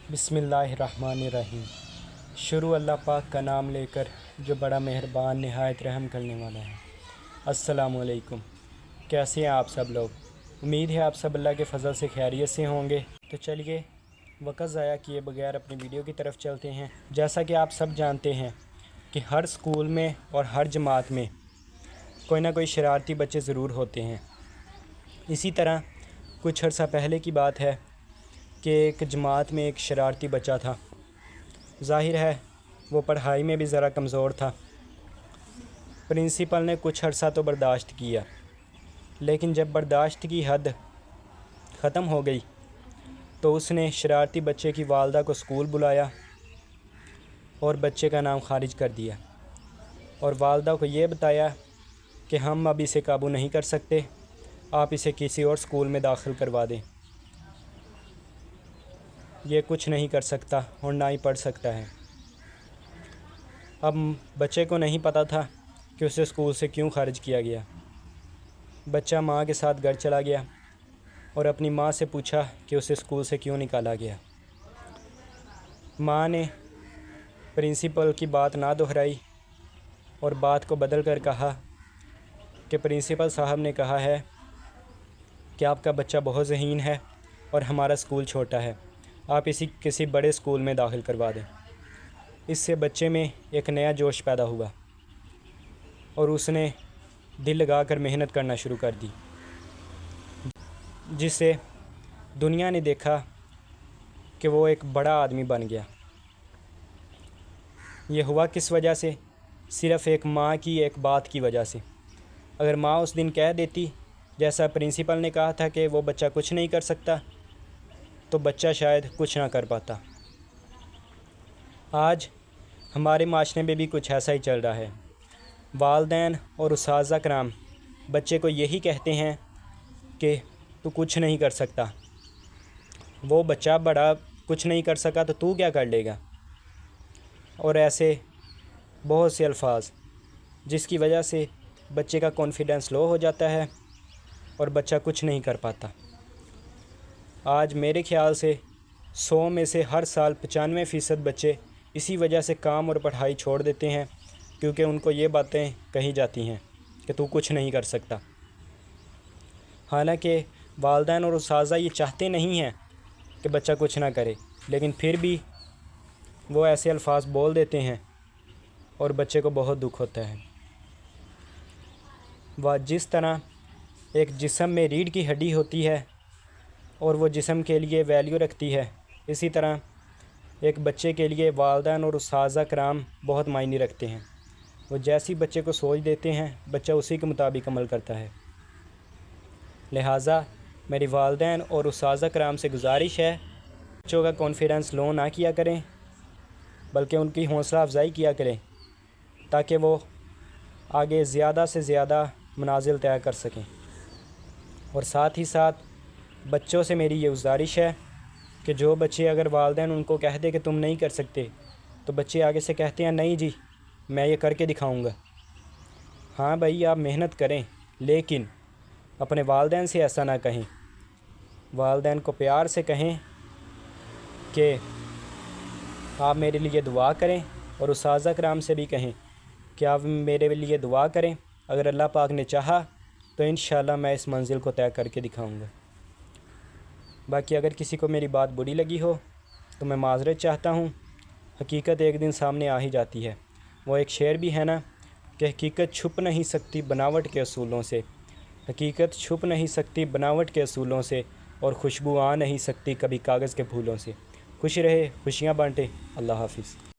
बिस्मिल्लाहिर्रहमानिर्रहीम। शुरू अल्लाह पाक का नाम लेकर जो बड़ा मेहरबान नहायत रहम करने वाला है। अस्सलामु अलैकुम। कैसे हैं आप सब लोग? उम्मीद है आप सब अल्लाह के फ़ज़ल से खैरियत से होंगे। तो चलिए वक़्त ज़ाया किए बगैर अपनी वीडियो की तरफ चलते हैं। जैसा कि आप सब जानते हैं कि हर स्कूल में और हर जमात में कोई ना कोई शरारती बच्चे ज़रूर होते हैं। इसी तरह कुछ अर्सा पहले की बात है कि एक जमात में एक शरारती बच्चा था। ज़ाहिर है वो पढ़ाई में भी ज़रा कमज़ोर था। प्रिंसिपल ने कुछ अर्सा तो बर्दाश्त किया, लेकिन जब बर्दाश्त की हद ख़त्म हो गई तो उसने शरारती बच्चे की वालदा को स्कूल बुलाया और बच्चे का नाम खारिज कर दिया और वालदा को ये बताया कि हम अब इसे काबू नहीं कर सकते, आप इसे किसी और स्कूल में दाखिल करवा दें। ये कुछ नहीं कर सकता और ना ही पढ़ सकता है। अब बच्चे को नहीं पता था कि उसे स्कूल से क्यों खारिज किया गया। बच्चा माँ के साथ घर चला गया और अपनी माँ से पूछा कि उसे स्कूल से क्यों निकाला गया। माँ ने प्रिंसिपल की बात ना दोहराई और बात को बदल कर कहा कि प्रिंसिपल साहब ने कहा है कि आपका बच्चा बहुत ज़हीन है और हमारा स्कूल छोटा है, आप इसी किसी बड़े स्कूल में दाखिल करवा दें। इससे बच्चे में एक नया जोश पैदा हुआ और उसने दिल लगा कर मेहनत करना शुरू कर दी, जिससे दुनिया ने देखा कि वो एक बड़ा आदमी बन गया। ये हुआ किस वजह से? सिर्फ़ एक माँ की एक बात की वजह से। अगर माँ उस दिन कह देती जैसा प्रिंसिपल ने कहा था कि वो बच्चा कुछ नहीं कर सकता, तो बच्चा शायद कुछ ना कर पाता। आज हमारे माशरे में भी कुछ ऐसा ही चल रहा है। वालिदैन और उस्ताज़ा कराम बच्चे को यही कहते हैं कि तू कुछ नहीं कर सकता। वो बच्चा बड़ा कुछ नहीं कर सका तो तू क्या कर लेगा, और ऐसे बहुत से अल्फाज, जिसकी वजह से बच्चे का कॉन्फिडेंस लो हो जाता है और बच्चा कुछ नहीं कर पाता। आज मेरे ख़्याल से 100 में से हर साल 95% बच्चे इसी वजह से काम और पढ़ाई छोड़ देते हैं, क्योंकि उनको ये बातें कही जाती हैं कि तू कुछ नहीं कर सकता। हालांकि वालिदैन और उस्ताज़ा ये चाहते नहीं हैं कि बच्चा कुछ ना करे, लेकिन फिर भी वो ऐसे अल्फाज बोल देते हैं और बच्चे को बहुत दुख होता है। वह जिस तरह एक जिस्म में रीढ़ की हड्डी होती है और वो जिस्म के लिए वैल्यू रखती है, इसी तरह एक बच्चे के लिए वालिदैन और उस्ताज़ा कराम बहुत मायने रखते हैं। वो जैसी बच्चे को सोच देते हैं, बच्चा उसी के मुताबिक अमल करता है। लिहाजा मेरी वालिदैन और उस्ताज़ा कराम से गुजारिश है, बच्चों का कॉन्फिडेंस लो ना किया करें, बल्कि उनकी हौसला अफजाई किया करें, ताकि वो आगे ज़्यादा से ज़्यादा मनाजिल तय कर सकें। और साथ ही साथ बच्चों से मेरी ये गुजारिश है कि जो बच्चे अगर वालिदैन उनको कह दे कि तुम नहीं कर सकते, तो बच्चे आगे से कहते हैं नहीं जी मैं ये करके दिखाऊंगा। हाँ भाई, आप मेहनत करें, लेकिन अपने वालिदैन से ऐसा ना कहें। वालिदैन को प्यार से कहें कि आप मेरे लिए दुआ करें, और उस्ताज़ा कराम से भी कहें कि आप मेरे लिए दुआ करें। अगर अल्लाह पाक ने चाहा तो इंशाअल्लाह मैं इस मंज़िल को तय करके दिखाऊंगा। बाकी अगर किसी को मेरी बात बुरी लगी हो तो मैं माज़रत चाहता हूँ। हकीकत एक दिन सामने आ ही जाती है। वो एक शेर भी है ना कि हकीकत छुप नहीं सकती बनावट के असूलों से, हकीकत छुप नहीं सकती बनावट के असूलों से, और खुशबू आ नहीं सकती कभी कागज़ के फूलों से। खुश रहे, खुशियाँ बांटे। अल्लाह हाफ़िज़।